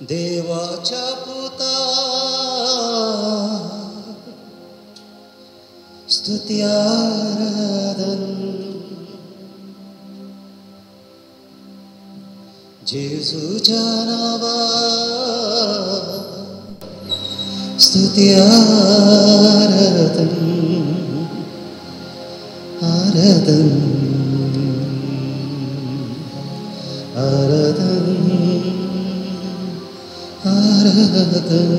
देवाच्या पुता स्तुती आराधन जेजूच्या नावा स्तुती आराधन आराधन आराधन आराधन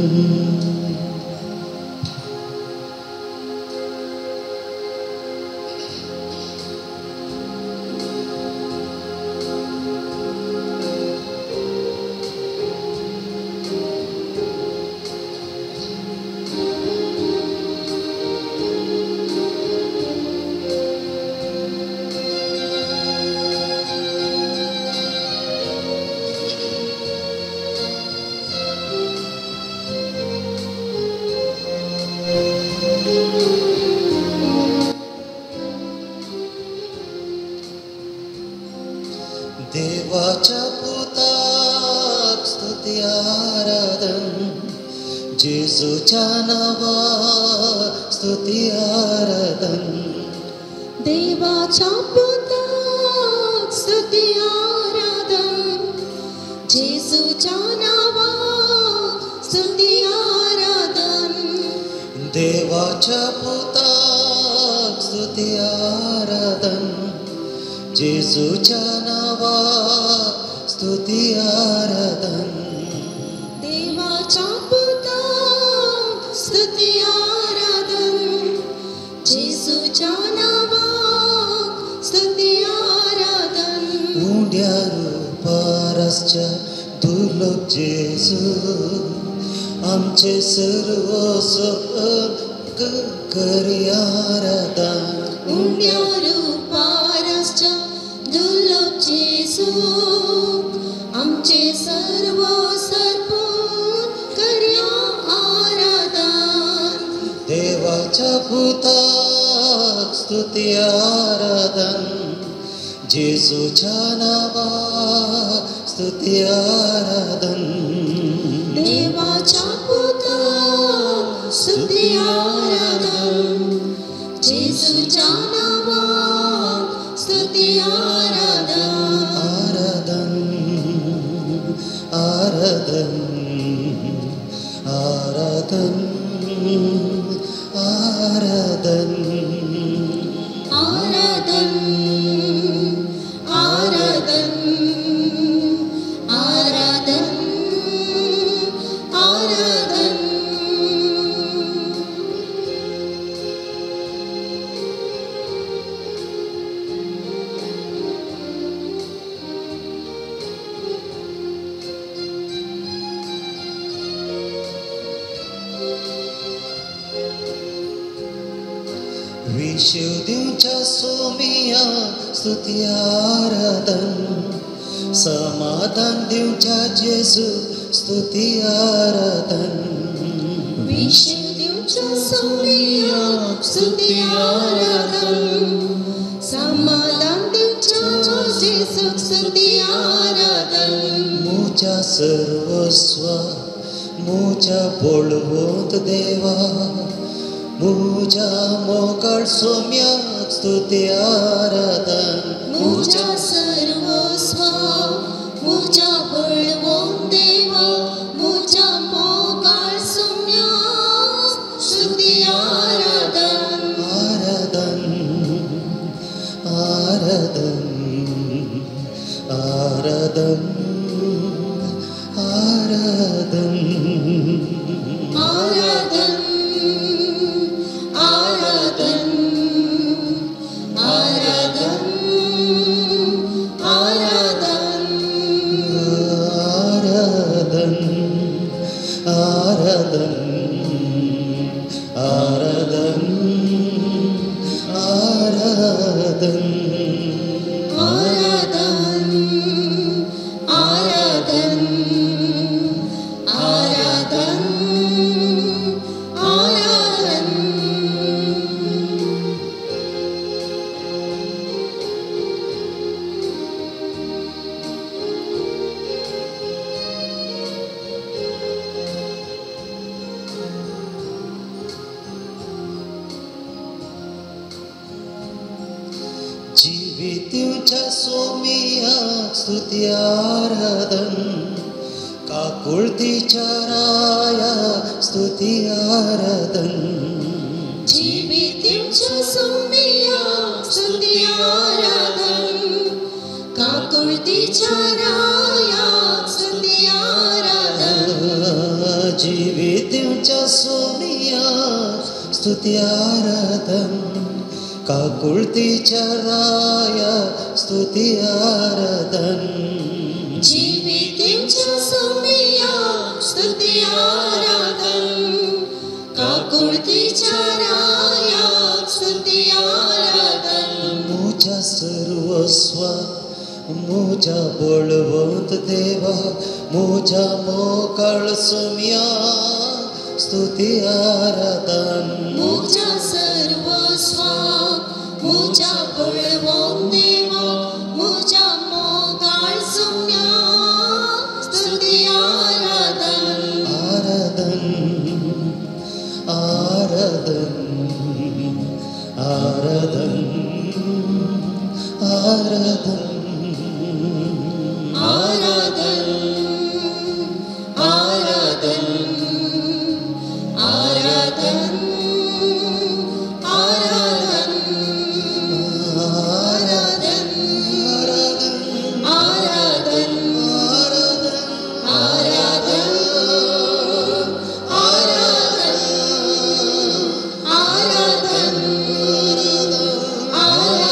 देवाच्या पुताक स्तुती आराधन जेजूच्या नावा स्तुती आराधन देवाच्या पुताक स्तुती आराधन जेजूच्या नावा स्तुती आराधन देवाच्या पुताक स्तुती आराधन जेजूच्या नावा स्तुती आराधन देवाच्या पुताक स्तुती आराधन जेजूच्या नावा स्तुती आराधन उंड्या रूपारसच्या दुर्लभ जेजू आमचे सर्वस्व करी आराधन उंड्या रूपारसच्या दुर्लभ जेजू आमचे सर्व सर्पून कर्या आराधन देवाच्या पुताक स्तुती आराधन जेजूच्या नावा स्तुती आराधन देवाच्या पुताक स्तुती आराधन जेजूच्या नावा स्तुती आराधन आराधन आराधन आराधन आराधन आराधन आराधन आराधन आराधन विशुद्धीच्या सोमिया स्तुती आराधन समाधान दिवच्या जेजू स्तुती आराधन विशुद्धीच्या सोमिया स्तुती आराधन समाधान दिवच्या जेजू स्तुती आराधन मुझ्या सर्वस्व मुझ्या बोलवंत देवा मुझ्या मोकळ सौम्याक स्तुती आराधन मुझ्या सर्वस्व मुझ्या बळवंत देवा मुझ्या मोकळ सौम्याक स्तुती आराधन आराधन आराधन आराधन आराधन आराधन आराधन आराधन आराधन आराधन आराधन आराधन आराधन आराधन आराधन स्तुती आराधन काकुळतीच्या राया स्तुती आराधन जीवितीच्या सौम्या स्तुती आराधन काकुळतीच्या राया स्तुती आराधन जीवितीच्या सौम्या स्तुती आराधन काकुळतीच्या राया स्तुती आराधन जीवितीच्या सौम्या स्तुती आराधन काकुळतीच्या राया स्तुती आराधन मुझा सर्वस्व मुझा बळवंत देवा मुझा मोकळ सौम्या स्तुती आराधन मुझा सर्वस्व मुझा बळवंत देवा मुझा मोकळ सौम्या स्तुती आराधन आराधन आराधन आराधन आराधन आराधन आराधन आराधन आराधन आराधन आराधन आराधन आराधन आराधन आराधन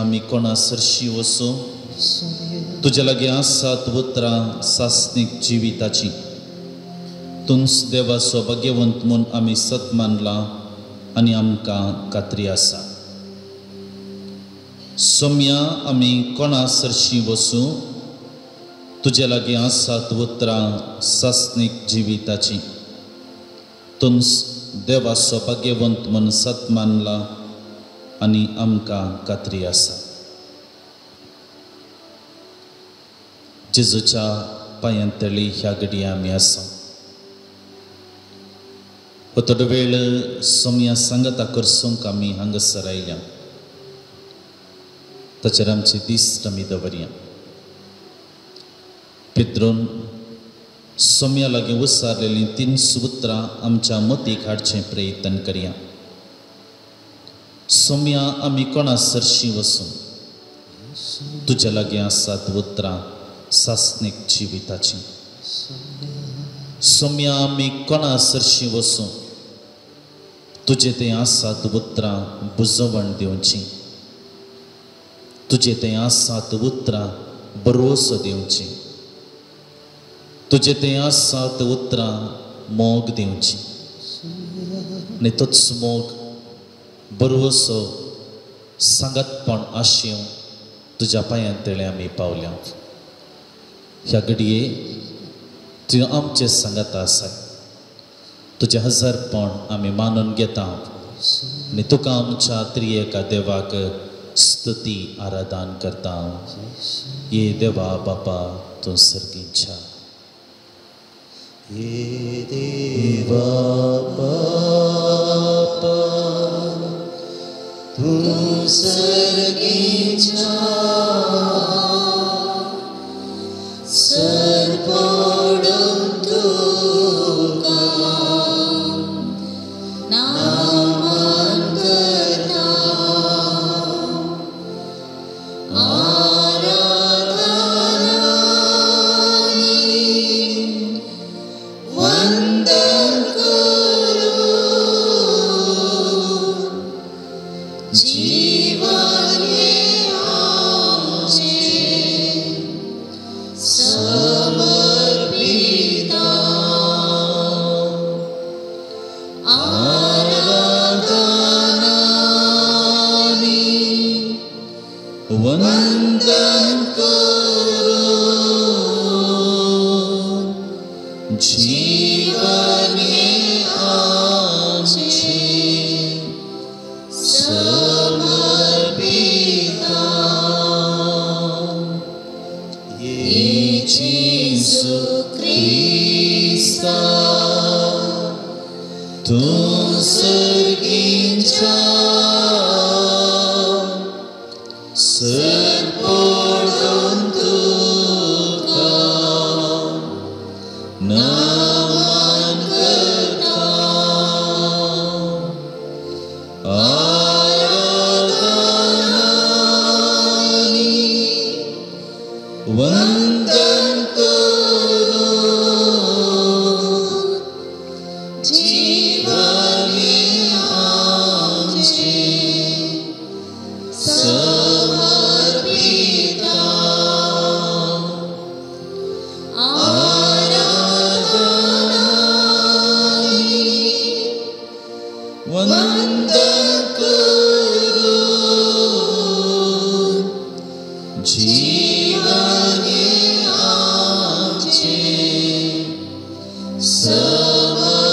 आमी कोणा सरशी वसो तुजे लागीं आसात उतरां सासणीक जिविताची तुंस देवा सौभाग्यवंत म्हूण आमी सत मानला आनी आमकां खात्री आसा सोम्या आमी कोणा सरशी वसू तुजे लागीं आसात उतरां सासणीक जिविताची तुंस देवा सौभाग्यवंत म्हूण सत मानला आनी आमकां खात्री आसा जेजूच्या पांयांतळी ह्या घडये आमी आसा हो थोडो वेळ सोम्या सांगता करसूंक आमी हांगासर आयल्या ताचेर आमची दिस्त आमी दवरया पेद्रोन सोम्या लागीं उसारलेलीं 3 सुत्रां आमच्या मतीक हाडचें प्रयत्न करया सोम्या आमी कोणा सरशी वसू तुजे लागीं आसात उतरां सासणीक जिविताची सोम्या आमी कोणा सरशी वसू तुजे तें आसात उतरां बुजवण दिवची तुजे तें आसात उतरां भरवोसो दिवची तुजे तें आसात उतरां मोग दिवची आनी तोच मोग भरवोसो सांगतपण आशेव तुज्या पांयांतळे आमी पावल्या ह्या घडये तुवें आमचे सांगता आसाय तुजें हजारपण आमी मानून घेता आनी तुका आमच्या त्रिएका देवाक स्तुती आराधन करता ये देवा बापा तूं सर्गीच्या ये देवा बापा तूं सर्गीच्या सर पडून तुका नामान करता वंदन करू जीवन हे आमचे समर्पिता आराधनानी वंदन करू जीवन हे आमचे समर्पिता ये जेजू ख्रिस्ता तूं सर्गीच्या सर पडून तुका नमन करता आराधनानी वंदन करू जीवन हे आमचे समर्पिता आराधनानी वंदन करू जीवन हे आमचे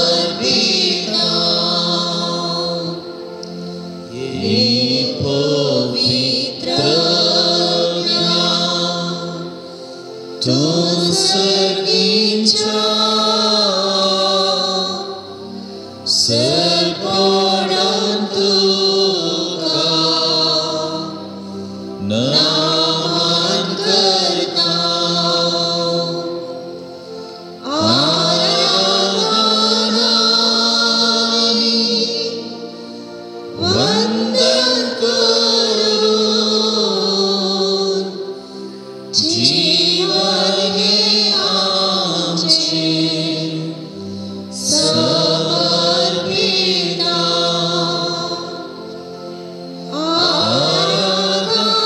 समर्पिता ये पवित्र तूं सर्गीच्या सर पडून तुका नमन करता आराधनानी वंदन करू जीवन हे आमचे समर्पिता आराधनानी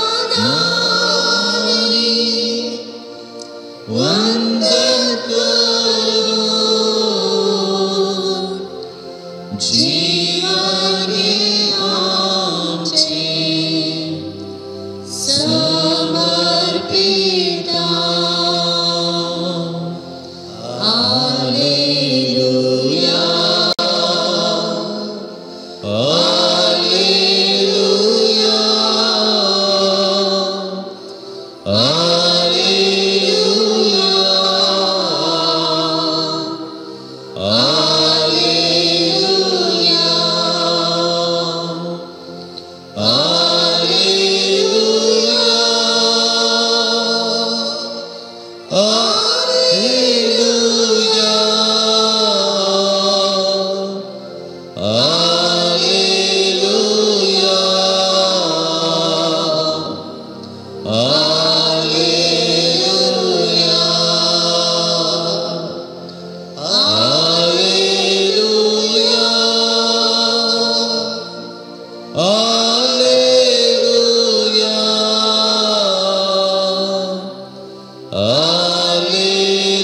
हालेलुया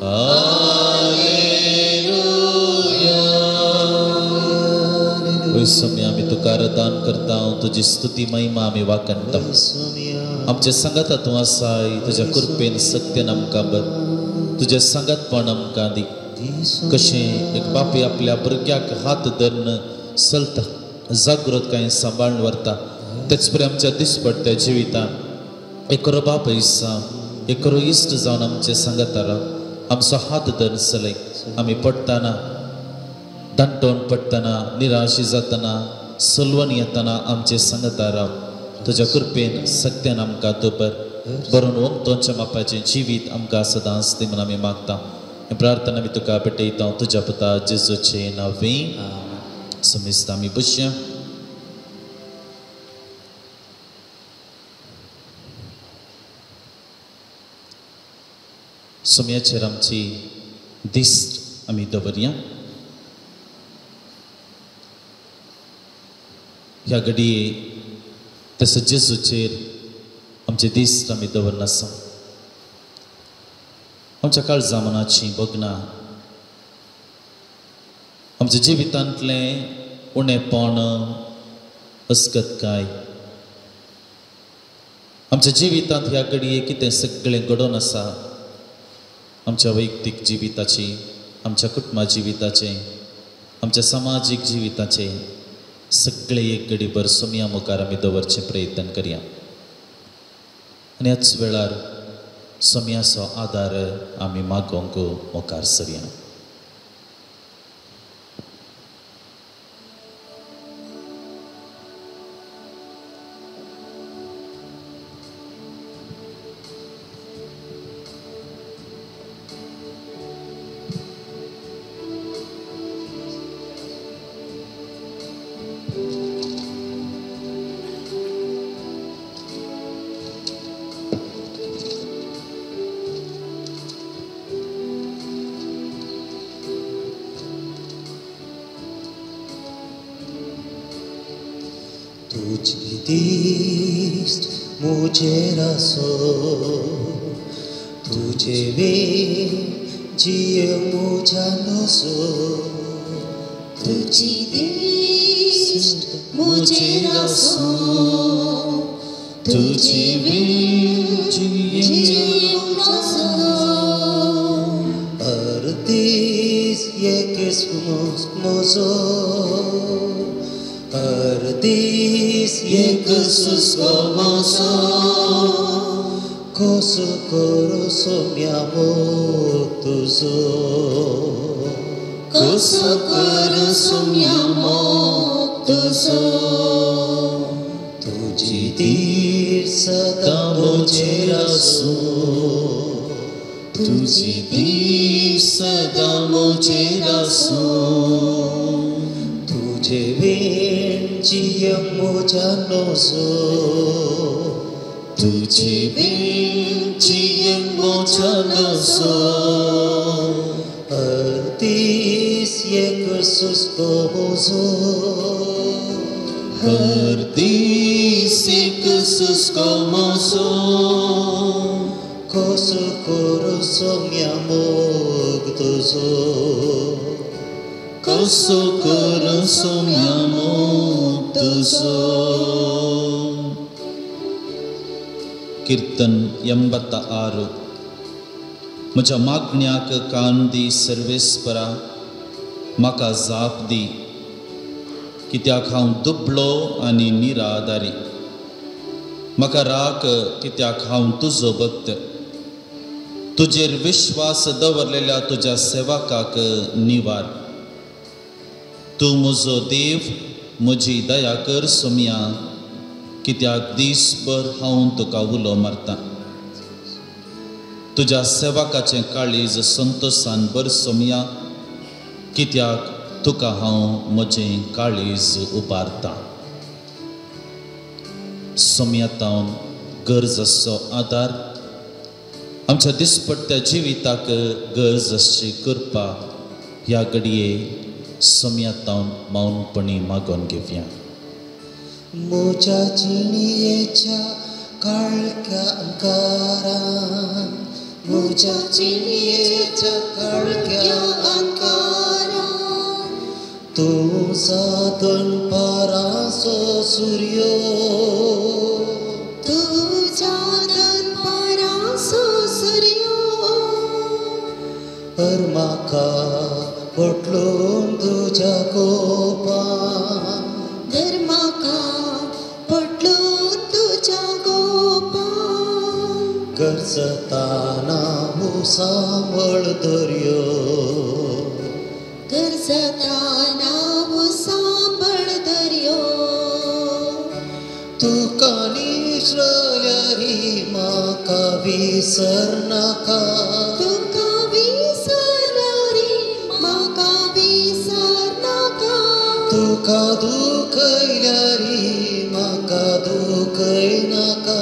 हालेलुया। होय समय आम्ही तुका आराधन करता तुझी स्तुती महिमा आम्ही वाकणता आमच्या संगत तूं आसाय तुझ्या कृपेन सत्यान आमकां बर तुझ्या संगतपण आमकां दी कशें एक बापी आपल्या भुरग्याक हात धरून चलता जागृत काय सांबाळून व्हरता तेच परी आमच्या दिसपट्ट्या जिवितान एकरो बाप इसा एकरो इश्ट जावन आमचे संगत राव आमचो हात धरून चलय आमी पडटाना दांटोन पडटना निराशी जातना सलवण येतना आमचे संगत राव तुझ्या कृपेन सत्यान आमकां तूं बरोवन वंतोच्या मापाचें जिवीत आमकां सदांच दी म्हूण आमी मागता ही प्रार्थना आमी तुका भेटयता तुज्या पुता जेजूचे नांवे समेस्त आमी बसया सोम्याचेर आमची दिस्त आमी दवरया ह्या घडये तसो जेजूचेर आमचे दिस्त आमी दवरनासा आमच्या काळजा मनाची भोगना आमच्या जिवितांतले उणेपण अस्कतकाय आमच्या जिवितांत ह्या घडये कितें सगळें घडोवन आसा आमच्या वैयक्तीक जिविताची आमच्या कुटुंबा जिविताचे आमच्या सामाजीक जिविताचे सगळे एक घडीभर सोम्या मुखार आमी दवरचे प्रयत्न करया आनी ह्याच वेळार सोम्याचो आदार आमी मागोंक मुखार सरया तुझी दिस्त मुझे रसो तुझे वे जिये मुझा नसो तुझी दिस्त मुझे रसो तुझी जिये नसो अर्दिस ये किस्मोस मोजो अर्दिस ये कुसुस कोमोसो कोसु कोरोसो म्यामो तुझो कोसो कोरोसो म्यामो तुझो तुझी दिस सदा मुझे रसो तुझी दिस सदा मुझे रसो तुझे वेण जिये मुझा नसो तुझे वेण जिये मुझा नसो अर्दिस ये कुसुस कोमोसो अर्दिस ये कुसुस कोमोसो कोसु कोरोसो म्यामो तुझो कोसो कोरोसो म्यामो तुझो कीर्तन 86 म्हज्या मागण्याक कान दी सर्वेस्परा म्हाका जाप दी कित्याक हांव दुबळो आनी निराधारी म्हाका राख कित्याक हांव तुजो भक्त तुजेर विश्वास दवरलेल्या तुज्या सेवकाक निवार तूं म्हजो देव म्हजी दया कर सोम्या कित्याक दिसभर हांव तुका उलो मारता तुज्या सेवकाचें काळीज संतोशान भर सोम्या कित्याक तुका हांव म्हजें काळीज उबारता सोम्यातावन गरज आसचो आदार आमच्या दिसपट्ट्या जिविताक गरज आसची करपा ह्या घडये सोम्यातावन मौनपणी मागोन घेवया मोच्या चिणयेच्या काळक्या अंकारात मोच्या चिणयेच्या काळक्या अंकारात तुझा दनपाराचो सूर्य तुझा दनपाराचो सूर्य म्हाका पटलून तुझ्या कोपान धर्माका पटलून तुझ्या गोपान गरजताना सांबळ दर्यो गरजताना सांबळ दर्यो तुका निश्रल्यारी म्हाका विसरनाका तुका विसरल्यारी म्हाका विसरनाका तुका दुखयल्यारी म्हाका दुखयनाका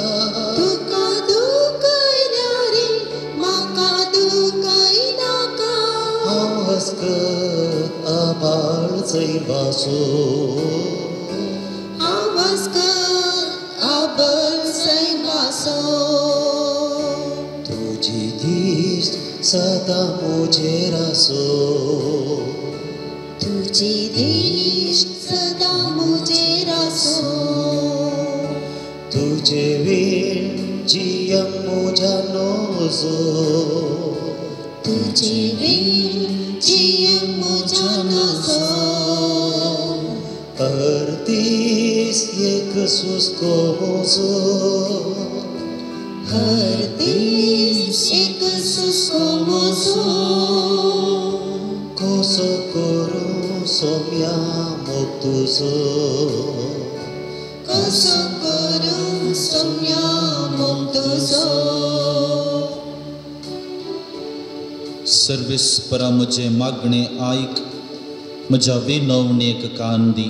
तुका दुखयल्यारी म्हाका दुखयनाका हांव हसकत आबाळ चैबासो आवाज कर आबल सैमासो तुझी दिस सदा मुजेर आसो तुझी दिश्ट सदा मुजेर आसो तुझे वेळ जियम म्हज्या नजो तुझे वेळ जियम म्हज्या नजो हर दीस एक सुस्को म्हजो हर दीस एक सुस्को म्हजो कसो करूं सोम्या मोग तुजो कसो करूं सोम्या मोग तुजो सर्वेस्परा म्हजे मागणे आयक म्हज्या विनवणेक कान दी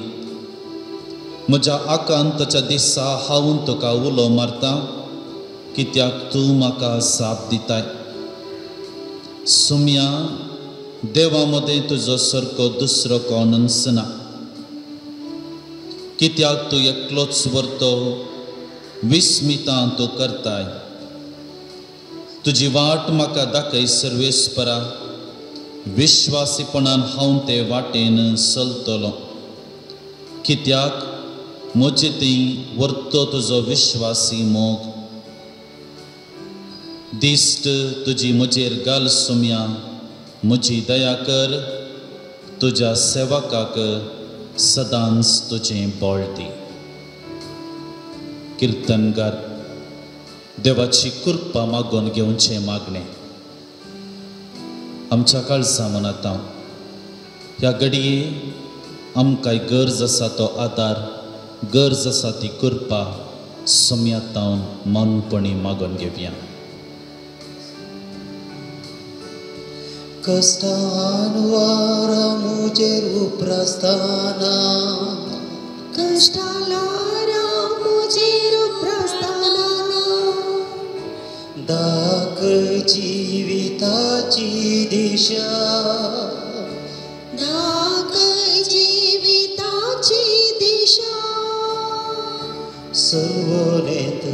म्हज्या आकांताच्या दिसा हांव तुका उलो मारता कित्याक तूं म्हाका साप दिताय सुम्या देवा मदें तुजो सारको दुसरो कोणूच ना कित्याक तूं एकलोच वर्तो विस्मितां तूं करताय तुजी वाट म्हाका दाखय सर्वेस्परा विश्वासीपणान हांव ते वाटेन चलतलो कित्याक म्हजे ती वर्तो तुजो विश्वासी मोग दिश्ट तुजी म्हजेर घाल सुम्या म्हजी दया कर तुज्या सेवकाक सदांच तुजें बळ दी किर्तनकार देवाची कृपा मागून घेवचें मागणें आमच्या काळजा मनांत ह्या घडये आमकां गरज आसा तो आदार गरज आसा ती कृपा सुम्यातावन मनपणी मागून घेवया कष्टान वारा मुजेर उपरासताना कष्टालारा मुजेर उपरासताना दाखय जिविताची दिशा दाखय जिविताची दिशा सर्वनेत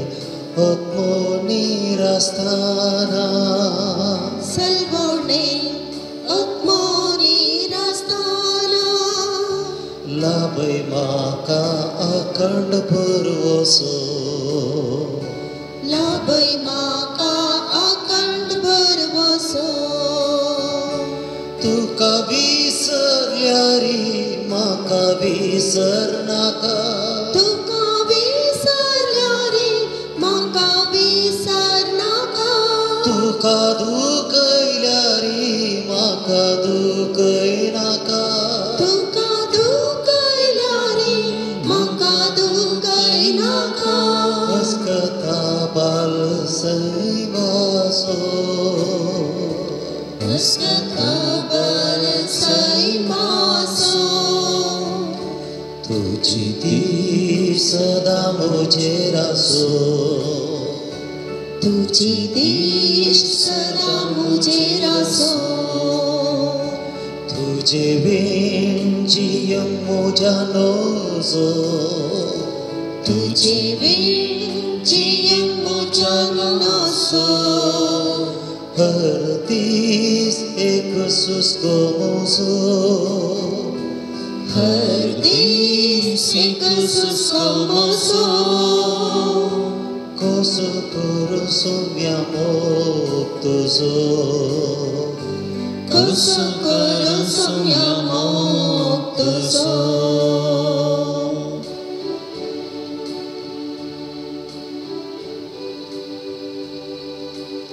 आत्मनिरासताना सलवणे आत्मनिरासताना लाभय म्हाका अखंड भरवसो लाभय म्हाका अखंड भरवसो तुका विसरल्यारी म्हाका विसरनाका तुका विसरल्यारी म्हाका विसरनाका तुका दुखयल्यारी म्हाका दुखयनाका तुका दुखयल्यारी म्हाका दुखयनाका अस्कता बाल सैवासो अस्कता बल सैमासो तुझी दिस सदा मुजेर आसो तुझी दिश्ट सदा मुजेर आसो तुझे वेळ जियम म्हज्या नजो तुझे वेळची मोचन असो हर दीस एक सुस्को मोजो हर दीस एक सुस्को मोसो कसो करून सोम्या मोग तुजो कसो करून सोम्या मोग तुजो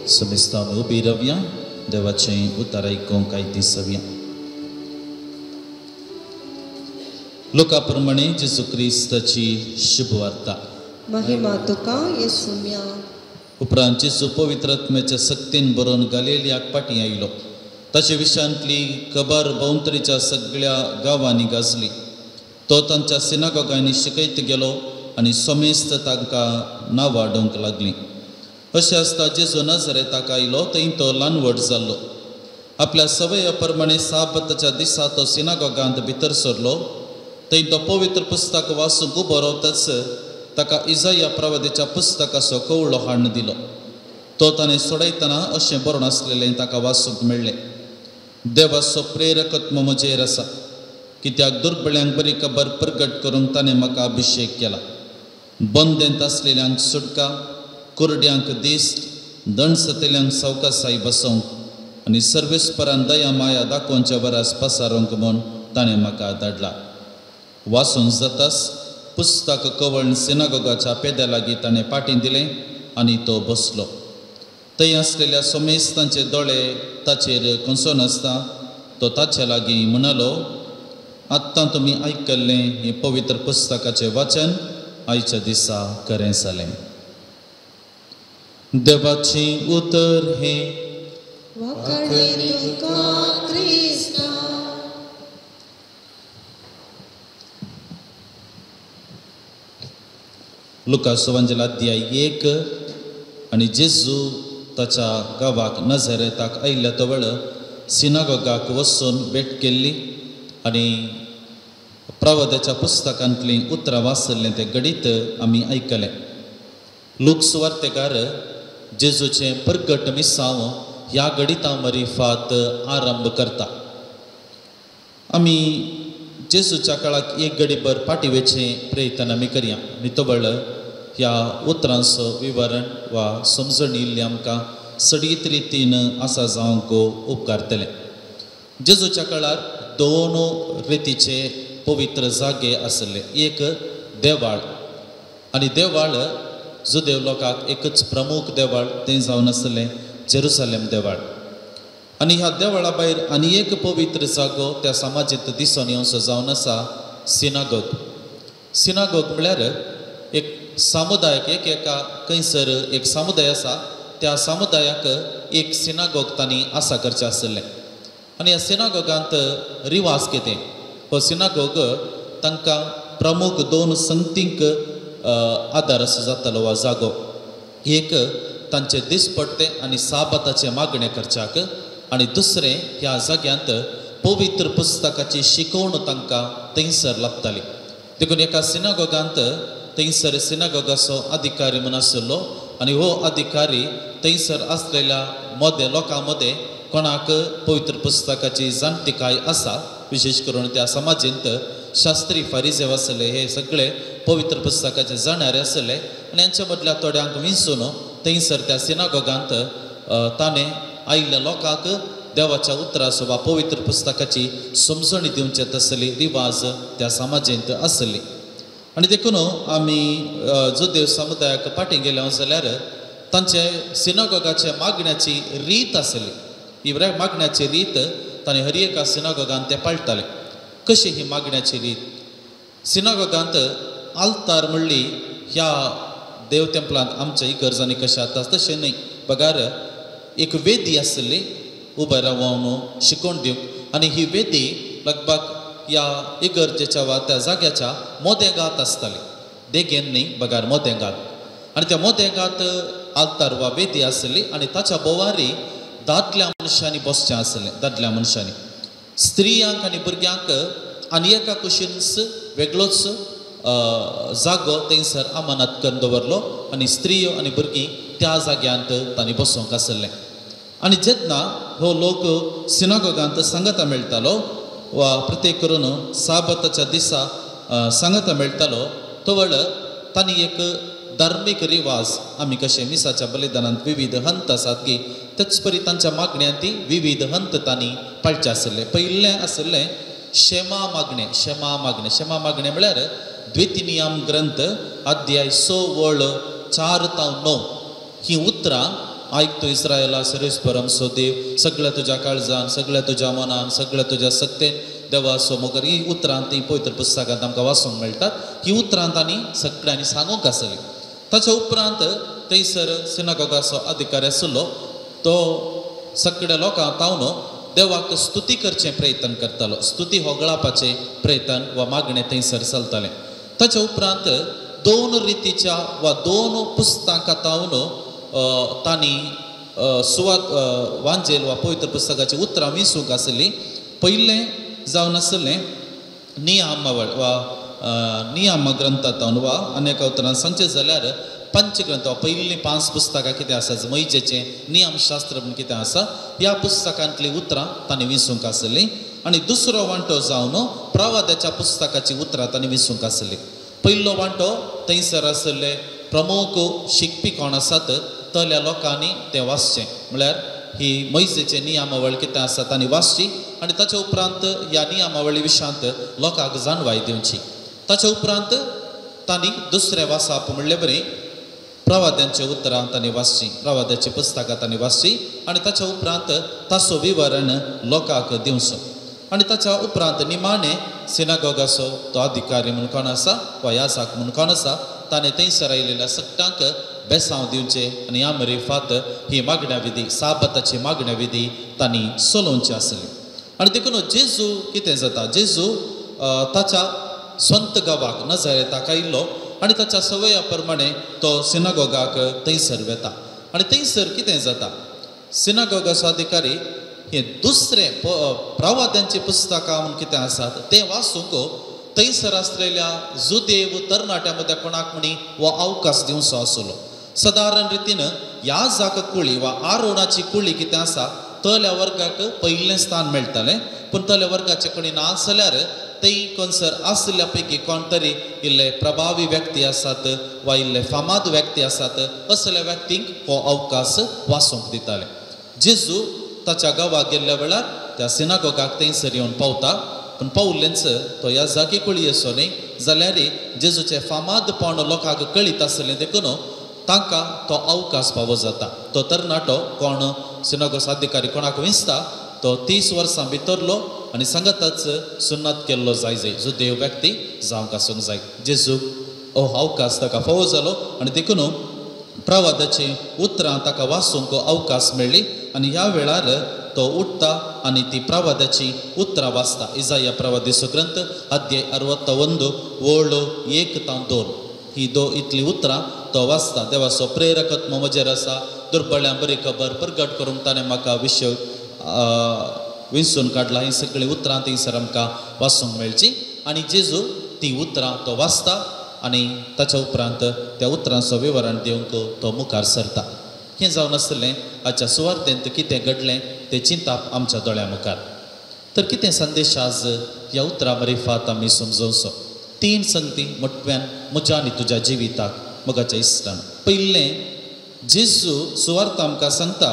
समेस्तांनी उबी रावया देवाचें उतर आयकूंक दिसव्या. लोका प्रमाणे जेजू क्रिस्ताची शुभ वार्ता. महिमा तुका येसुम्या. उपरांत जेजू पवित्र आत्म्याच्या सक्तीन बरोवन गलिलायाक पाटी आयलो. ताचे विशयांतली खबर भोंवतणीच्या सगळ्या गांवांनी गाजली. तो तांच्या सिनागोगांनी शिकयत गेलो आनी समेस्त तांकां नांवां हाडूंक लागलीं. अशें आसता जेजू नाजरेताक आयलो थंय तो ल्हान व्हड जाल्लो. आपल्या सवया प्रमाणे साबताच्या दिसा तो सिनागोगांत भितर सरलो. थंय तो पवित्र पुस्तक वाचूंक उबो रावताच ताका इजाया प्रवादीच्या पुस्तकाचो कवळो हाडून दिलो. तो ताणें सोडयतना अशें बरोवन आसलेलें ताका वाचूंक मेळ्ळें. देवाचो प्रेरकत्व म्हजेर आसा कित्याक दुर्बळ्यांक बरी खबर प्रगट करूंक ताणें म्हाका अभिशेक केला. बंदेंत आसलेल्यांक सुटका, कुरड्यांक दिश्ट, दंड सतेल्यांक सावकासाय बसोवंक आनी सर्वेस्परान दया माया दाखोवच्या वरास पसारूंक म्हूण ताणें म्हाका धाडला. वाचून जाताच पुस्तक कवळण सिनागोगाच्या पेद्या लागीं ताणें पाटी दिलें आनी तो बसलो. थंय आसलेल्या समेस्तांचे दोळे ताचेर खंसून आसता. तो ताचे लागीं म्हणलो, आत्तां तुमी आयकल्लें हें पवित्र पुस्तकाचें वचन आयच्या दिसा खरें जालें. देवाचें उतर हें. वखणी तुका क्रिस्ता. लुकास एवांजेल अध्याय 1. आनी जेजू ताच्या गांवाक नाझारेताक आयिल्ल्या तो वेळ सिनागोगाक वचून भेट केल्ली आनी प्रवाद्याच्या पुस्तकांतलीं उतरां वाचल्लें तें घडीत आमी आयकलें. लूक सुवार्तेकार जेजूचें प्रगट मिसांव ह्या घडिता मरिफात आरंभ करता. आमी जेजूच्या काळाक एक घडीभर पाठिवेचें प्रयत्न आमी करया आनी तो वेळ ह्या उतरांचो विवरण वा समजण इल्ली आमकां सडीत रितीन आसा जावंक उपकारतलें. जेजूच्या काळार 2 रितीचे पवित्र जागे आसले. एक देवाळ आनी देवाळ जुदेव लोकांक एकच प्रमुख देवाळ तें जावन आसलें जेरुसलेम देवाळ. आनी ह्या देवाळा भायर आनी एक पवित्र जागो त्या समाजींत दिसून येवचो जावन आसा सिनागोग. सिनागोग म्हळ्यार एक समुदायाक एका खंयसर एक समुदाय आसा त्या समुदायाक एक सिनागोग तांणी आसा करचें आसलें. आनी ह्या सिनागोगांत रिवाज कितें हो सिनागोग तांकां प्रमुख 2 संगतींक आदार असो जातालो वा जागो. एक तांचे दिसपट्टे आनी साबाताचे मागणे करच्याक आनी दुसरें ह्या जाग्यांत पवित्र पुस्तकाची शिकवण तांकां थंयसर लाभताली. देखून एका सिनागोगांत थंयसर सिनागोगाचो अधिकारी म्हूण आसलो आनी हो अधिकारी थंयसर आसलेल्या लोकां मदें कोणाक पवित्र पुस्तकाची जाणटेकाय आसा. विशेष करून त्या समाजींत शास्त्री फारिजेव आसले हे सगळे पवित्र पुस्तकाचे जाणारे आसले आनी हांच्या मदल्या थोड्यांक विंचून थंयसर त्या सिनागोगांत ताणें आयिल्ल्या लोकांक देवाच्या उतराचो वा पवित्र पुस्तकाची समजणी दिवचे तसली रिवाज त्या समाजींत आसली. आनी देखून आमी जुदेव समुदायाक पाटी गेले जाल्यार तांचे सिनागोगाचे मागण्याची रीत आसली. ही मागण्याची रीत ताणें हर एका सिनागोगांत ते पाळटाले. कशी ही मागण्याची रीत? सिनागोगांत आल्तार म्हणली ह्या देव तेंपलांत आमच्या इगर्जांनी कशें आतां तशें न्हय. बगार एक वेदी आसली उबे रावन शिकोवन दिवंक आनी ही वेदी लगभग ह्या इगर्जेच्या वा त्या जाग्याच्या मोदेगांत आसताली. देगेन न्ही बगार मोदेगांत. आनी त्या मोदेगांत आल्तार वा वेदी आसली आनी ताच्या बोवारी दादल्या मनशांनी बसचें आसलें. दादल्या मनशांनी स्त्रियांक आनी भुरग्यांक आनी एका कुशीन वेगळोच जागो थंयसर अमानत करून दवरलो आनी स्त्रियो आनी भुरगीं त्या जाग्यांत तांणी बसूंक आसलें. आनी जेन्ना हो लोक सिनागोगांत सांगता मेळटालो वा प्रत्येक करून साबताच्या दिसा सांगता मेळटालो तवळ तांणी एक धार्मीक रिवाज आमी कशे मिसाच्या बलिदानांत विविध हंत आसात की तेच परी तांच्या मागण्यांत ती विविध हंत तांणी पाळचे आसले. पयलें आसलें क्षमा मागणे म्हळ्यार द्वितीनियम ग्रंथ अध्याय 6 वळ 4 ते 9 ही उतरां आयक तूं इस्रायला सर्वेस्परम सो देव सगळ्या तुज्या काळजान सगळ्या तुज्या मनान सगळ्या तुज्या सत्तेन देवा सो मोगर ही उतरां ती पवित्र पुस्तकांत आमकां वाचूंक मेळटात. ही उतरां तांणी सगळ्यांनी सांगूंक आसली. ताच्या उपरांत थंयसर सिनागोगाचो अधिकारी आसलो तो सगळ्या लोकांक तावन देवाक स्तुती करचें प्रयत्न करतालो. स्तुती होगळापाचें प्रयत्न वा मागणें थंयसर चलतालें. ताच्या उपरांत 2 रितीच्या वा 2 पुस्तकां तावन तांणी वांजेल वा पवित्र पुस्तकाची उतरां विसूंक आसली. पयलें जावन आसलें नियामावळ वा नियम ग्रंथांत वा अनेक उतरां सांगचें जाल्यार पंचग्रंथ वा पयलीं 5 पुस्तकां कितें आसा मोइशेचें नियमशास्त्र म्हूण कितें आसा ह्या पुस्तकांतलीं उतरां तांणी विसूंक आसलीं. आनी दुसरो वांटो जावन प्रवाद्याच्या पुस्तकाची उतरां तांणी विसूंक आसलीं. पयलो वांटो थंयसर आसले प्रमुख शिकपी कोण आसात तल्या लोकांनी तें वाचचें म्हळ्यार ही मोइशेचें नियमावळ कितें आसा तांणी वाचची आनी ताच्या उपरांत ह्या नियमावळी विशयांत लोकांक जाणवाय दिवची. ताच्या उपरांत तांणी दुसरें वाचप म्हणलें बरें प्रवाद्यांची उतरां तांणी वाचची प्रवाद्याची पुस्तकां तांणी वाचची आनी ताच्या उपरांत ताचो विवरण लोकांक दिवचो. आनी ताच्या उपरांत निमाणें सिनागोगाचो तो अधिकारी म्हणून कोण आसा वा याजक म्हणून कोण आसा ताणें थंयसर आयिल्ल्या सगळ्यांक बेसांव दिवचें आनी ह्या मेरेफात ही मागण्या विधी साबताची मागण्या विधी तांणी चलोवची आसली. आनी देखून जेजू कितें जाता जेजू ताच्या स्वंत गांवाक नजरेताक आयिल्लो आनी ताच्या सवया प्रमाणे तो सिनागोगाक थंयसर वेता. आनी थंयसर कितें जाता सिनागोगाचो अधिकारी हे दुसरें प्रवाद्यांची पुस्तकां म्हूण कितें आसात तें वाचूंक थंयसर आसलेल्या जुदेव तरणाट्या मद्या कोणाक म्हणी हो अवकाश दिवचो आसलो. सादारण रितीन ह्या जाग कुळी वा आरोणाची कुळी कितें आसा तल्या वर्गाक पयलें स्थान मेळटालें पूण तल्या वर्गाचे कोणी ना जाल्यार थंय खंयसर आसल्या पैकी कोण तरी इल्ले प्रभावी व्यक्ती आसात वा इल्ले फामाद व्यक्ती आसात असल्या व्यक्तींक हो अवकाश वाचूंक दिताले. जेजू ताच्या गांवाक गेल्ल्या वेळार त्या सिनागोगाक थंयसर येवन पावता पूण पावलेंच तो ह्या जागी कुळी असो न्ही जाल्यार जेजूचें फामादपण लोकांक कळीत आसलें देखून तांकां तो अवकाश फावो जाता. तो तरणाटो कोण सिनागोगाचो अधिकारी कोणाक विंचता तो 30 वर्सां भितरलो आनी सांगताच सुन्नत केल्लो जाय जुदेव व्यक्ती जावंक आसूंक जाय. जेजूक हो अवकाश ताका फावो जालो आनी देखून प्रवादाची उतरां ताका वाचूंक अवकाश मेळ्ळी आनी ह्या वेळार तो उठता आनी ती प्रवादाची उतरां वाचता. इजाया प्रवादीचो ग्रंथ अध्याय 61 वळ 1 ते 2 ही इतली उतरां तो वाचता. देवाचो प्रेरकत्व म्हजेर आसा दुर्बळ्यां बरी खबर प्रगट करूंक ताणें म्हाका विशय विंचून काडला. ही सगळीं उतरां थंयसर आमकां वाचूंक मेळची आनी जेजू ती उतरां तो वाचता आनी ताच्या उपरांत त्या उतरांचो विवरण दिवंक तो मुखार सरता. हें जावन आसलें आजच्या सुवार्थेंत कितें घडलें तें चिंताप आमच्या दोळ्या मुखार. तर कितें संदेश आज ह्या उतरां मरेफात आमी समजोवचो. 3 संगती मोठ्यान म्हज्या आनी तुज्या जिविताक मोगाच्या इश्टान. पयलें जेजू सुवार्थ आमकां सांगता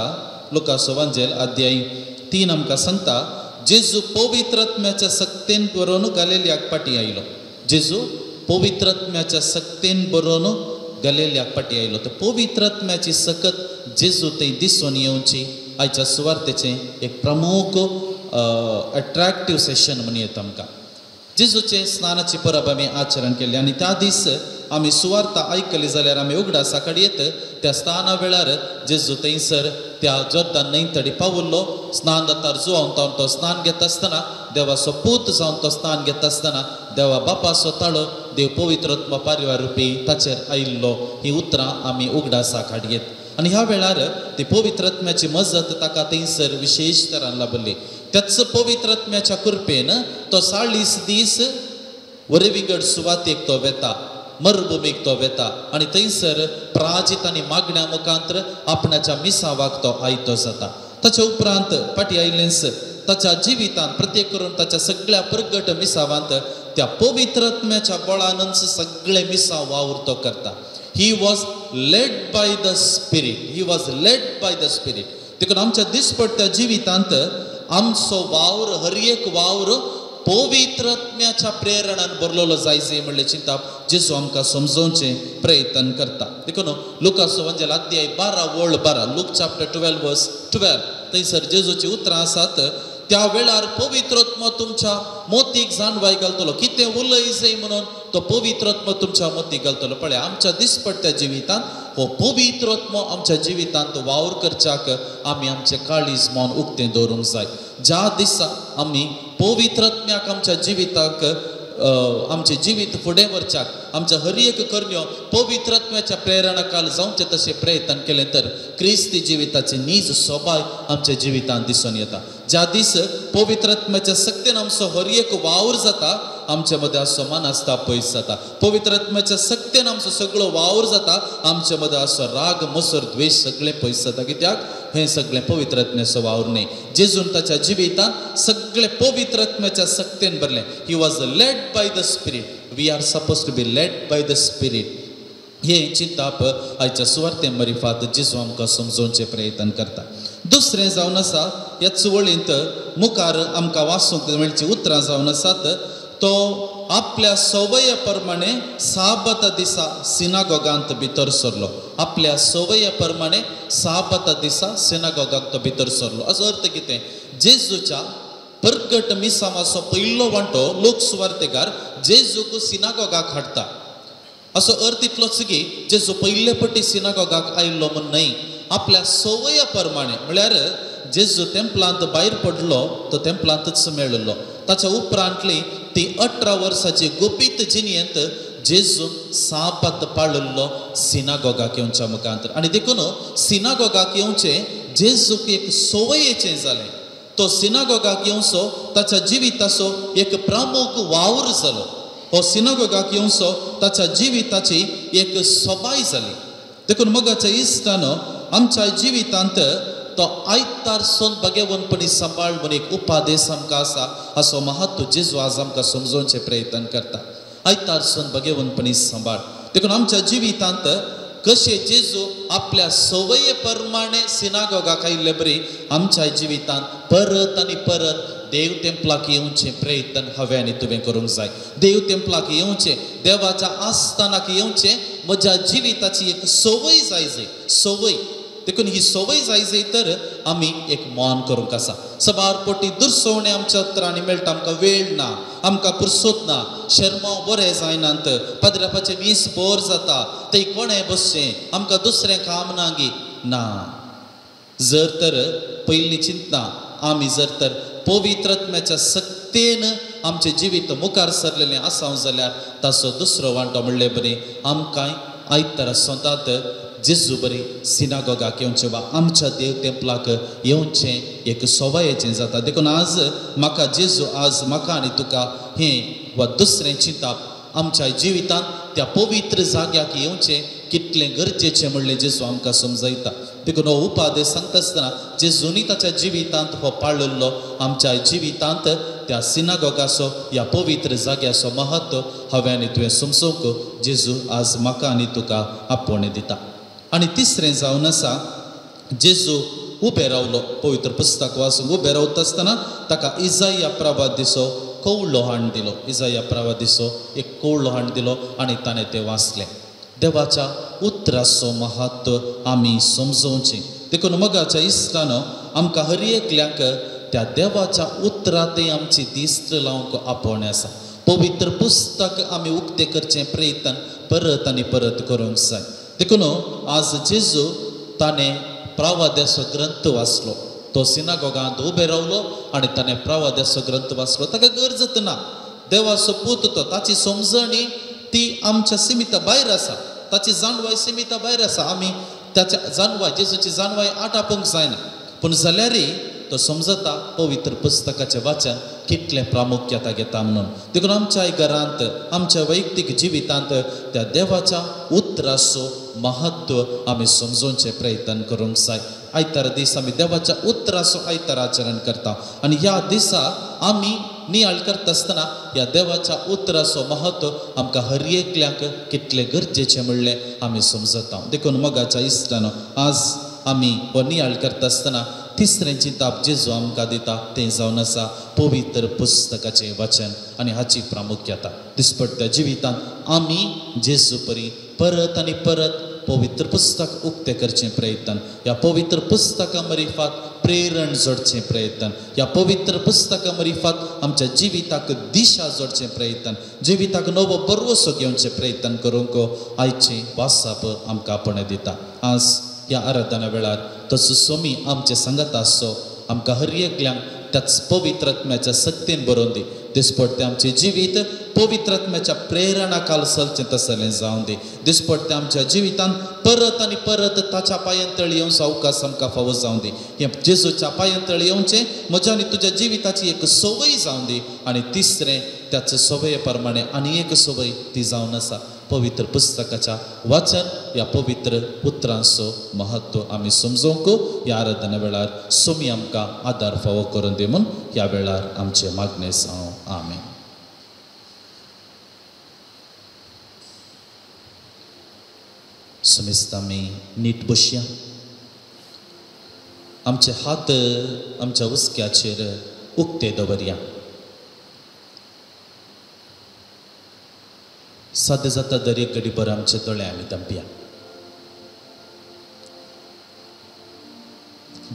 लुकाचो वांजेल अध्याय 3 आमकां सांगता जेजू पवित्रात्म्याच्या सक्तेन बरोवन गलिल्याक फाटीं आयलो. जेजू पवित्रात्म्याच्या सक्तेन बरोवन गलिल्याक फाटीं आयलो. तर पवित्रात्म्याची सकत जेजू थंय दिसून येवची आयच्या सुवार्थेचें एक प्रमुख अट्रॅक्टीव सेशन म्हणून येता आमकां. जेजूचे स्नानाची परब आमी आचरण केली आनी त्या दीस आमी सुवार्थ आयकली जाल्यार आमी उगडासा कडेन त्या स्नाना वेळार जेजू थंयसर त्या जोर्दान न्हंयतडी पावल्लो. स्नान दातार जुवावन तो स्नान घेता आसतना देवाचो पूत जावन तो स्नान घेता आसतना देवा बापाचो ताळो देव पवित्रात्मा पारिवार रुपी ताचेर आयिल्लो. ही उतरां आमी उगडासा काडयेत आनी ह्या वेळार ती पवित्रात्म्याची मजत ताका थंयसर विशेश तरान लाभली. त्याच पवित्रात्म्याच्या कृपेन तो 40 दीस वरविगड सुवातेक तो वेता, मरुभुमीक तो वेता आनी थंयसर प्राजीत आनी मागण्या मुखांतर आपणाच्या मिसावाक तो आयतो जाता. ताच्या उपरांत फाटीं आयलेंस ताच्या जिवितांत प्रत्येक करून ताच्या सगळ्या प्रगट मिसावांत त्या पवित्रात्म्याच्या बळानच सगळे मिसाव वावर तो करता. ही was led by the spirit. He was led by the spirit. देखून आमच्या दिसपट्ट्या जिवितांत आमचो वावर हर एक वावर पवित्रात्म्याच्या प्रेरणान भरलेलो जायचे म्हणले चिंता जेजू आमकां समजोवचे प्रयत्न करता. देखून लुकाचो वंजेल अध्याय 12 लूक चॅप्टर 12 वर्स 12 थंयसर जेजूची उतरां आसात. त्या वेळार पवित्रात्मा तुमच्या मोतीक जाणवाय घालतलो. कितें उलय जाय म्हणून तो पवित्रात्मा तुमच्या मोतीक घालतलो. पळय आमच्या दिसपट्ट्या जिवितांत हो पवित्रात्मा आमच्या जिवितांत वावर करच्याक आमी आमचे काळीज मन उक्तें दवरूंक जाय. ज्या दिसा आमी पवित्रात्म्याक आमच्या जिविताक आमचे जिवीत फुडें व्हरच्याक आमच्या हर एक करण्यो पवित्रात्म्याच्या प्रेरणाखाल जावचे तशें प्रयत्न केले तर क्रिस्ती जिविताचे नीज सोबाय आमच्या जिवितांत दिसून येता. ज्या दीस पवित्रात्म्याच्या सक्तीन आमचो हर एक वावर जाता आमच्या मदें असो मन आसता पयस जाता. पवित्रात्म्याच्या सक्तीन आमचो सगळो वावर जाता आमच्या मदें असो राग मसर द्वेष सगळें पयस जाता. कित्याक हें सगळें पवित्रात्म्याचो वावर न्ही. जेजून ताच्या जिवितांत सगळें पवित्रात्म्याच्या सक्तीन भरलें. He was led by the spirit. We are suppose to be led by the spirit. हे चिंताप आयच्या सुवार्ते मरिफात जेजू आमकां समजोवचे प्रयत्न करता. दुसरें जावन आसा ह्या चवळींत मुखार आमकां वाचूंक मेळची उतरां जावन आसात. तो आपल्या सवये प्रमाणे साबत दिसा सिनागोगांत भितर सरलो. आपल्या सवये प्रमाणे साबत दिसा सिनागोगांत तो भितर सरलो. हाचो अर्थ कितें? जेजूच्या प्रगट मिसावाचो पयलो वांटो लोक सुवार्तेकार जेजूक सिनागोगाक हाडटा. असो अर्थ इतलोच की जेजू पयले पटी सिनागोगाक आयिल्लो म्हूण न्हय. आपल्या सवये प्रमाणे म्हळ्यार जेजू तेंपलांत भायर पडलो तो तेंपलांतच मेळिल्लो. ताच्या उपरांतली ती 18 वर्साची गुपीत जिणेंत जेजून साबत पाळिल्लो सिनागोगाक येवच्या मुखांतर. आनी देखून सिनागोगाक येवचे जेजूक एक सवयेचें जालें. तो सिनागोगाक येवचो ताच्या जिविताचो एक प्रमुख वावर जालो. हो सिनागोगाक येवचो ताच्या जिविताची एक सोबाय जाली. देखून मोगाच्या इश्टानो आमच्या जिवितांत तो आयतार सोन भगेवनपणी सांबाळ म्हणून एक उपादेश आमकां आसा. असो महत्व जेजू आज आमकां समजोवचे प्रयत्न करता. आयतार सोन भगेवनपणी सांबाळ. देखून आमच्या जिवितांत कशें जेजू आपल्या सवये प्रमाणे सिनागोगाक आयिल्ले बरी आमच्या जिवितांत परत आनी परत देव तेंपलाक येवचे प्रयत्न हांवें आनी तुवें करूंक जाय. देव तेंपलाक येवचे, देवाच्या आस्थानाक येवचे म्हज्या जिविताची एक सवय जाय. सवय. देखून ही सवय जाय तर आमी एक मौन करूंक आसा. सबार पोटी दुर्सवणे आमच्या उतरांनी मेळटा. आमकां वेळ ना, आमकां पुरसोत ना, शर्माव बरें जायनात, पदरापाचें मीस बोर जाता, थंय कोणें बसचें, आमकां दुसरें काम ना गी ना. जर तर पयलीं चिंतना आमी जर तर पवित्रात्म्याच्या सक्तेन आमचें जिवीत मुखार सरलेलें आसा जाल्यार ताचो दुसरो वांटो म्हणलें बरें आमकांय आयतारा सोदांत जेजू बरी सिनागोगाक येवचें वा आमच्या देव तेंपलाक येवचें एक सवयेचें जाता. देखून आज म्हाका जेजू आज म्हाका आनी तुका हें वा दुसरें चिंताप आमच्या जिवितांत त्या पवित्र जाग्याक येवचें कितलें गरजेचें म्हणलें जेजू आमकां समजयता. देखून हो उपादेश सांगता आसतना जेजूनी ताच्या जिवितांत हो पाळिल्लो आमच्या जिवितांत त्या सिनागोगाचो ह्या पवित्र जाग्याचो महत्व हांवें आनी तुवें समजोवंक जेजू आज म्हाका आनी तुका आपोवणें दिता. आनी तिसरें जावन आसा जेजू उबे रावलो. पवित्र पुस्तक वाचूंक उबे रावता आसतना ताका इजाया प्रवादीचो कवळो हाण दिलो. इजाया प्रवादीचो एक कवळो हाण दिलो आनी ताणें तें वाचलें. देवाच्या उतराचो महत्व आमी समजोवचें. देखून मोगाच्या इश्टानो आमकां हर एकल्याक त्या देवाच्या उतरांतय आमची दिस्त लावंक आपोवणें आसा. पवित्र पुस्तक आमी उक्तें करचें प्रयत्न परत आनी परत करूंक जाय. देखून आज जेजू ताणें प्रवाद्याचो ग्रंथ वाचलो. तो सिनागोगांत उबे रावलो आनी ताणें प्रवाद्याचो ग्रंथ वाचलो. ताका गरजत ना. देवाचो पूत तो, ताची समजणी ती आमच्या सिमिता भायर आसा. ताची जाणवाय सिमिता भायर आसा. आमी ताच्या जाणवाय जेजूची जाणवाय आटापूंक जायना. पूण जाल्यारय तो समजता पवित्र पुस्तकाचें वाचन कितले प्रामुख्यता घेता म्हणून देखून आमच्या घरांत आमच्या वैयक्तीक जिवितांत त्या देवाच्या उतराचो महत्व आमी समजोवचे प्रयत्न करूंक जाय. आयतार दीस आमी देवाच्या उतराचो आयतार आचरण करता आनी ह्या दिसा आमी नियाळ करता आसतना ह्या देवाच्या उतराचो महत्व आमकां हर एकल्याक कितले गरजेचें म्हणलें आमी समजता. देखून मोगाच्या इश्टानो आज आमी हो नियाळ करता आसतना तिसरें चिंताप जेजू आमकां दिता तें जावन आसा पवित्र पुस्तकाचें वचन आनी हाची प्रामुख्यता. दिसपट्ट्या जिवितांत आमी जेजू परी परत आनी परत पवित्र पुस्तक उक्तें करचें प्रयत्न, ह्या पवित्र पुस्तका मरिफात प्रेरण जोडचें प्रयत्न, ह्या पवित्र पुस्तका मरिफात आमच्या जिविताक दिशा जोडचें प्रयत्न, जिविताक नवो बरवसो घेवचें प्रयत्न करूंक आयचें वासाप आमकां आपण दिता. आज ह्या आराधना वेळार तसो सोमी आमचे सांगत आसो आमकां हर एकल्यांक त्याच पवित्र आत्म्याच्या सक्तीन बरोवन दी. दिसपट्टे आमचे जिवीत पवित्र आत्म्याच्या प्रेरणा खाल चलचें तसलें जावं दी. दिसपट्टे आमच्या जिवितांत परत आनी परत ताच्या पांयांतळी येवचो अवकाश आमकां फावो जावं दी. हें जेजूच्या पांयांतळी येवचें म्हज्या आनी तुज्या जिविताची एक संवय जावं दी. आनी तिसरें त्याच संवये प्रमाणे आनी एक संवय ती जावन आसा पवित्र पुस्तकाच्या वाचन, ह्या पवित्र उतरांचो महत्व आमी समजूंक ह्या आराधना वेळार सोमी आमकां आदार फावो करून दी म्हूण ह्या वेळार आमचे मागणें जावं. आमेन. समेस्त आमी नीट बसया. आमचे हात आमच्या उस्क्याचेर उक्ते दवरया. साध्य जाता दर एक घडी भर आमचे दोळे आमी धांपया.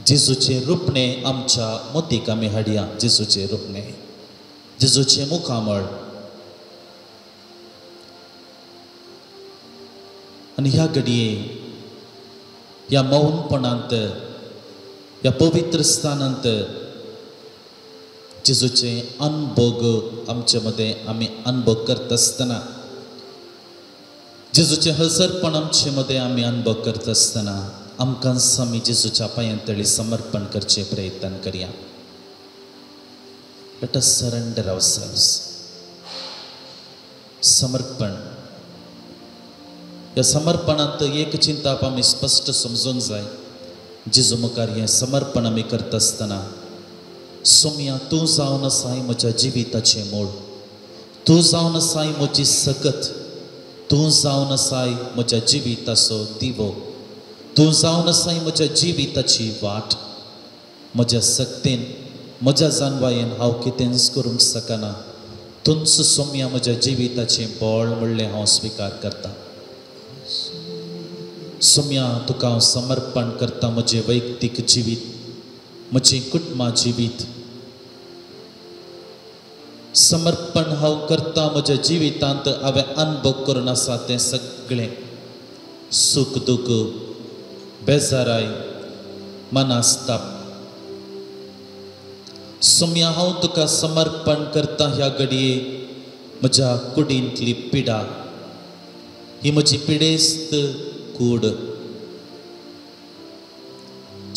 जेजूचे रुपणे आमच्या मोतीक आमी हाडया. जेजूचे रुपणे, जेजूचे मुखामळ. आनी ह्या घडये ह्या मौनपणांत ह्या पवित्र स्थानांत जेजूचे अनुभव आमचे मदें आमी अनुभव करता आसतना, जेजूचे हजरपण आमचे मदें आमी अनुभव करता आसतना आमकां आमी जेजूच्या पांयांतळी समर्पण करचे प्रयत्न करया. Let us surrender ourselves. समर्पण. ह्या समर्पणांत एक चिंताप आमी स्पश्ट समजूंक जाय. जेजू मुखार हें समर्पण आमी करता आसतना सोम्या तूं जावन आसाय म्हज्या जिविताचें मूळ, तूं जावन आसाय म्हजी सकत, तूं जावन आसाय म्हज्या जिविताचो दिवो, तूं जावन आसाय म्हज्या जिविताची वाट. म्हज्या सक्तीन म्हज्या जानवायेन हांव कितेंच करूंक शकना. तूंच सोम्या म्हज्या जिविताचें बळ म्हणलें हांव स्विकार करता. सोम्या तुका हांव समर्पण करता म्हजें वैयक्तीक जिवीत, म्हजें कुटुंबा जिवीत. समर्पण हांव करता म्हज्या जिवितांत हांवें अनुभव करून आसा तें सगळें सूख दूख, बेजाराय, मनास्ताप. सोम्या हांव तुका समर्पण करता ह्या घडये म्हज्या कुडींतली पिडा, ही म्हजी पिडेस्त कूड.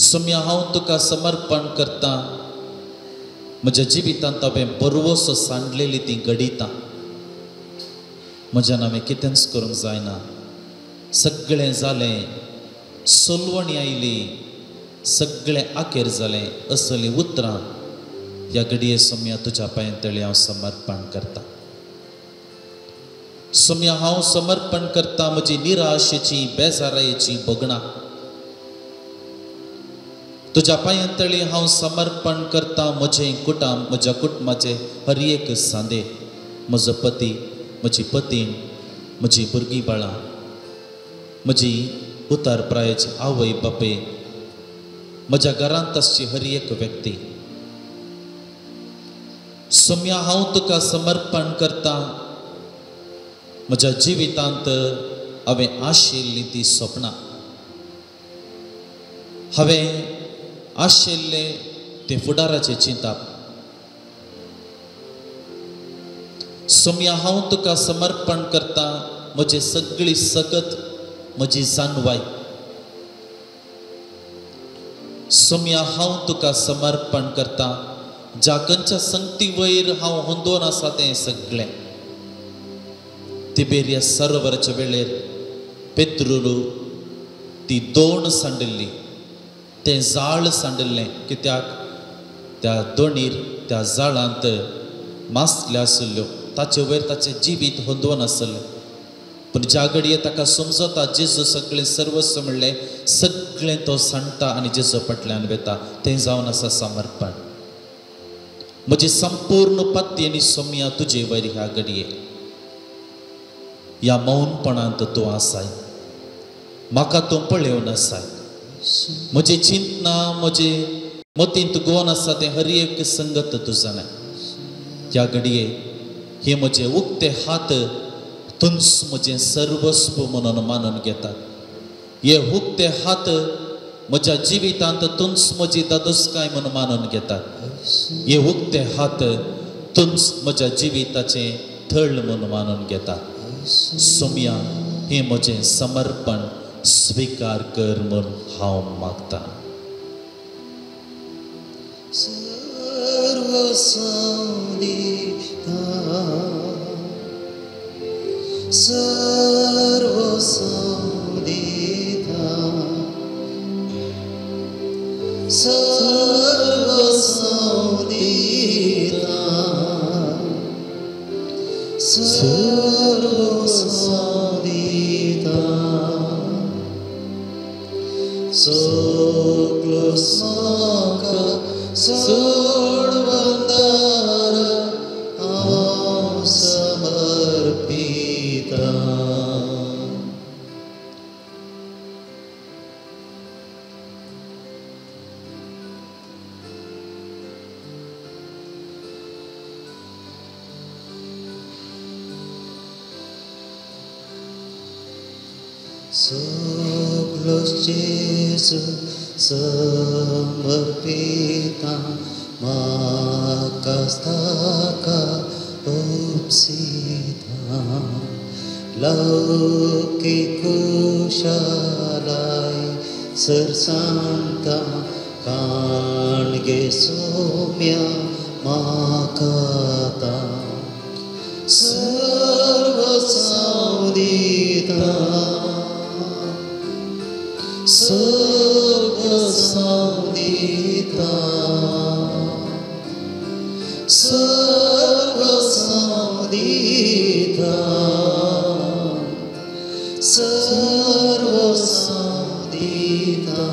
सोम्या हांव तुका समर्पण करता म्हज्या जिवितांत हांवें बरवसो सांडलेली ती घडितां. म्हज्यान हांवें कितेंच करूंक जायना. सगळें जालें, सोलवणी आयली, सगळें आखेर जालें. असलीं उतरां ह्या घडये सोम्या तुज्या पांयांतळी हांव समर्पण करता. सोम्या हांव समर्पण करता म्हजी निराशेची, बेजारायेची भोगणां. तुज्या पांयांतळी हांव समर्पण करता म्हजें कुटुंब, म्हज्या कुटुंबाचे हर एक सांदे, म्हजो पती, म्हजी पतीण, म्हजी भुरगीं बाळां, म्हजी उतार प्रायेची आवय बापय, म्हज्या घरांत आसची हर एक व्यक्ती. सोम्या हांव तुका समर्पण करता म्हज्या जिवितांत हांवें आशिल्लीं ती स्वप्नां, हांवें आशिल्ले ते फुडाराचे चिंताप. सोम्या हांव तुका समर्पण करता म्हजी सगळी सकत, म्हजी जानवाय. सोम्या हांव तुका समर्पण करता जाकनच्या संगती वयर हांव होंदोन आसा तें सगळें तिबेरियस सरोवराच्या वेळेर पेत्रुरू ती दोण सांडिल्ली तें जाळ सांडिल्लें कित्याक त्या दोणीर त्या जाळांत मासल्यो आशिल्ल्यो ताचे वयर ताचें जिवीत होंदोवन आसलें पूण ज्या घडये ताका समजता जेजू सगळें सर्वस्व म्हणलें सगळें तो सांडटा आनी जेजू फाटल्यान वेता तें जावन आसा समर्पण म्हजी संपूर्ण पत्ती आनी सोम्या तुजे वयर ह्या घडये ह्या मौनपणांत तूं आसाय म्हाका तूं पळयोवन आसाय म्हजी चिंतना म्हजे मतींत गोवन आसा तें हर एक संगत तूं जाणाय ह्या घडये हे म्हजे उक्ते हात तुंच म्हजें सर्वस्व म्हणून मानून घेतात हे उक्ते हात म्हज्या जिवितांत तुंच म्हजी दादोसकाय म्हणून मानून घेतात हे उक्ते हात तुंच म्हज्या जिविताचें थळ म्हणून मानून घेतात सोम्या हे म्हजें समर्पण स्वीकार कर म्हूण हांव मागतां Soglos Jesu समर्पिता माकास्ताका उपसिता लौकिकुशालाय सरसांता काणगे सोम्या माकाता सर्वसावदिता सर्वसावदिता सर्वसावदिता सर्वसावदिता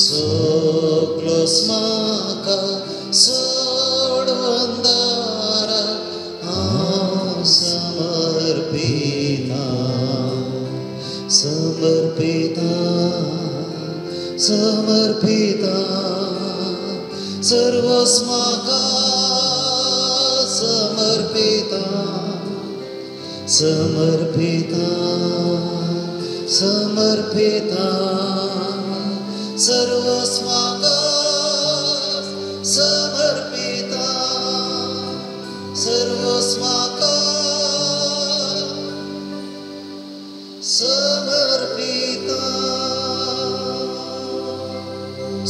सगळोस म्हाका सोडवंदार हांव समर्पिता समर्पिता समर्पिता सर्वस म्हाका समर्पिता समर्पिता समर्पिता सर्वस म्हाका समर्पिता सर्वस म्हाका समर्पिता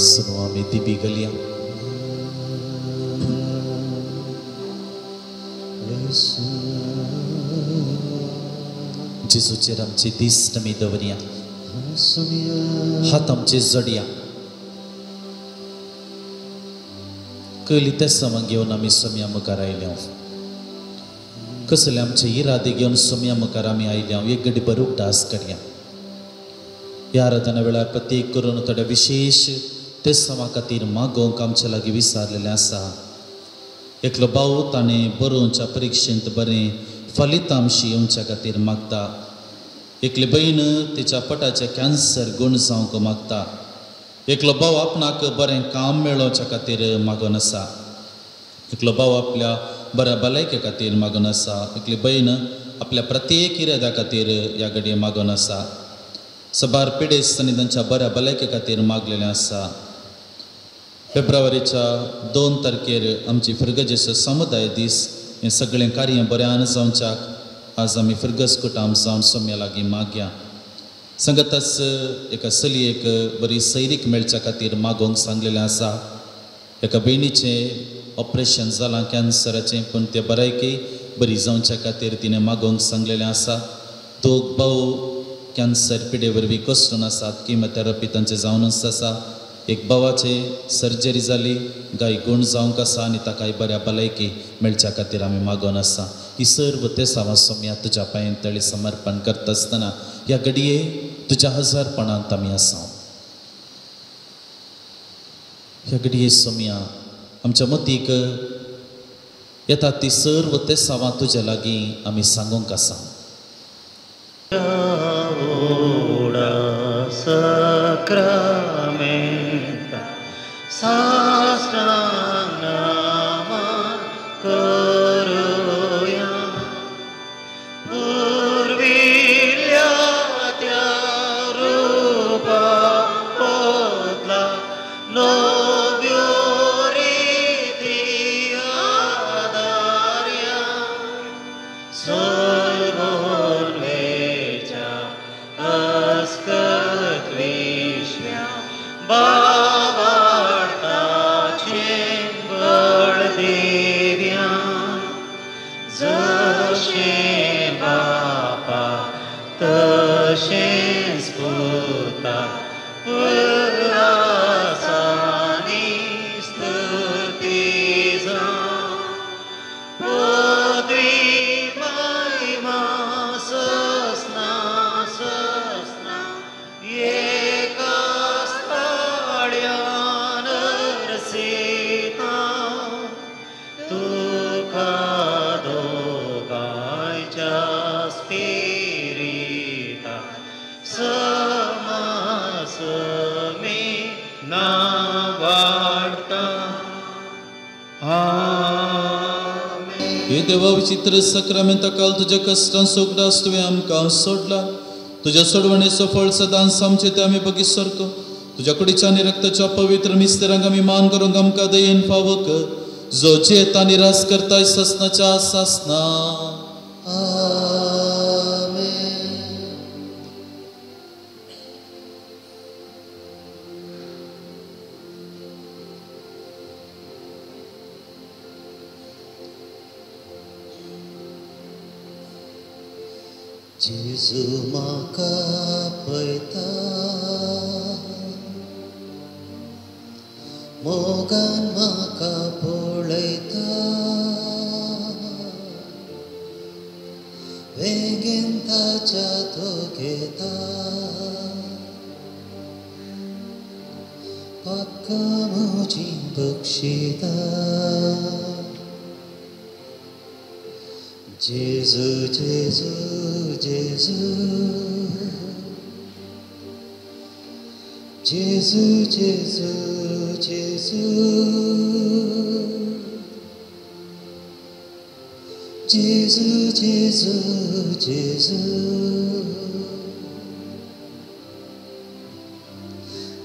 सुनो आमी दिबी घालया जेजूचेर आमची दिस्त आमी दवरया हात आमचे जोडया कैली ते समा घेवन आमी सोम्या मुखार आयल्या कसले आमचे इरादे घेवन सोम्या मुखार आमी आयल्या एक घडी बरूक डास करया ह्या आराधना वेळार प्रत्येक करून थोड्या विशेष ते समा खातीर मागोवंक आमचे लागीं विचारलेलें आसा एकलो भाव ताणें बरोवच्या परिक्षेंत बरें फलितांशी येवच्या खातीर मागता एकली बहीण तिच्या पोटाचें कॅन्सर गूण जावंक मागता एकलो भाव आपणाक बरें काम मेळोवच्या खातीर मागून आसा एकलो भाव आपल्या बऱ्या भलायके खातीर मागून आसा एकली बहीण आपल्या प्रत्येक इराद्या खातीर ह्या घडये मागून आसा सबार पिडेस्त आनी तांच्या बऱ्या भलायके खातीर मागलेलें आसा फेब्रुवारीच्या 2 तारखेर आमची फिरगजेचो समुदाय दीस हें सगळें कार्य बऱ्यान जावच्याक आज आमी फिरगज कुटाम जावन सोम्या लागीं मागया संगतच एका चलयेक बरी सैरीक मेळच्या खातीर मागोवंक सांगलेलें आसा एका भयणीचें ऑपरेशन जालां कॅन्सराचें, पूण ते भलायकी बरी जावच्या खातीर तिणें मागोवंक सांगलेलें आसा. दोग भाऊ कॅन्सर पिडे वरवीं कोसरून आसात. किमोथेरपी तांचे जावनूच आसा. एक भावाचे सर्जरी जाली, गाय गूण जावंक आसा आनी ताकाय बऱ्या भलायकी मेळच्या खातीर आमी मागोवन आसा. ही सर्व ते सावा सोम्या तुज्या पांयांतळी समर्पण करता आसतना ह्या घडये तुज्या हजारपणांत आमी आसा. ह्या घडये सोम्या आमच्या मतीक येता ती सर्व ते सावा तुज्या लागीं आमी सांगूंक आसा. Sacramenta sastrangama koroya urvilyatya rupa potla novyoritia darya solvonvecha askat vishya bavartache baldevya zashe bapa tashe sputa pulasani stutiza podvi maima sasna sasna ekastadyan rasita tukha dogaicha spirita samasame na varta. Amen. हे देवा विचित्र सक्रमेंता काल तुझ्या कष्टां सोगडास तुवें आमकां सोडला. तुज्या सोडवणेचो फळ सदांच आमचे ते आमी बगी सरको. तुज्या कुडीच्या आनी रक्ताच्या पवित्र मिस्तेरांक आमी मान करूंक आमकां दयेन फावो कर. जो जेता निराश करताय ससनाच्या सासना. आमेन. जेजू म्हाका पळयता, मोगान म्हाका पळयता, वेगीन ताच्या घेता, पाका म्हजी बक्षिता. जेजू जेजू जेजू जेजू जेजू जेजू जेजू जेजू जेजू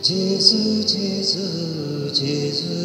जेजू जेजू जेजू